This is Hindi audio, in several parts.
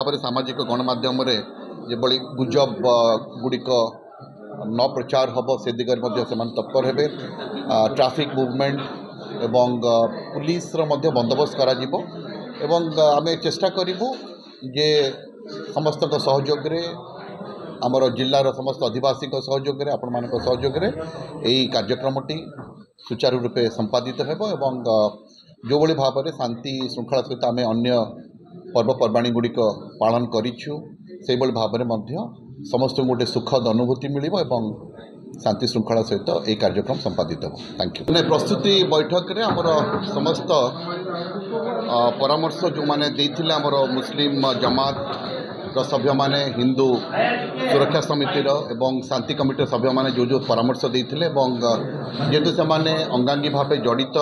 भाव में सामाजिक गणमाध्यम जो गुजब गुड़िक न प्रचार हम से दिगरे तत्पर हे ट्रैफिक मूवमेंट एवं पुलिस बंदोबस्त करा आम चेष्टा करूँ जे समस्त सहयोग आमर जिलार समस्त अधिवासी सहयोग आपण मान सहयोग यही कार्यक्रमटी सुचारू रूपे संपादित हो जो भाई भाव में शांति श्रृंखला सहित आम अन्य पर्वपर्वाणी गुड़िक पालन करूँ से भाव में समस्त गोटे सुखद अनुभूति मिल शांति श्रृंखला सहित यह कार्यक्रम संपादित हो। Thank you. प्रस्तुति बैठक में आमर समस्त परामर्श जो मैंने देते आमर मुस्लिम जमात सभ्य माने हिंदू सुरक्षा समितिर एवं शांति कमिटी सभ्य माने जो परामर्श देते जेहेतु से अंगांगी भाव जड़ित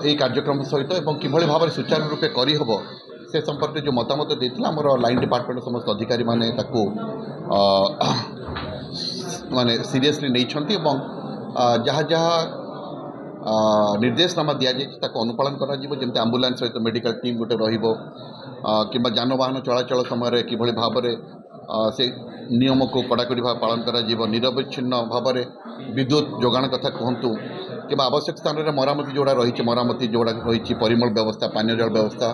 यही कार्यक्रम सहित किभली भाव में सुचारू रूपे करहब से संपर्क जो मतामत देते आमर लाइन डिपार्टमेंट समस्त अधिकारी माने माने सीरियसली नहीं जहाँ जहाँ निर्देशनामा दि जाए अनुपालन करमती आंबुलांस सहित मेडिकल टीम गोटे कि जानवाहन चलाचल समय किभली भाव में से नियम को कड़ाकड़ी भाव पालन कर निरवच्छिन्न भाव में विद्युत जोगाण कथा कहतु कि आवश्यक स्थान में मरामती जोड़ा रही मरामती जोड़ा रही परिमल व्यवस्था पानीय जल व्यवस्था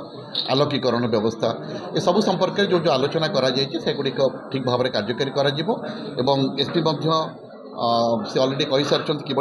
आलोकीकरण व्यवस्था ये सब संपर्क जो जो आलोचना करागुड़िक ठीक भाव में कार्यकारी कर एसपी से अलरेडी कही सारी कि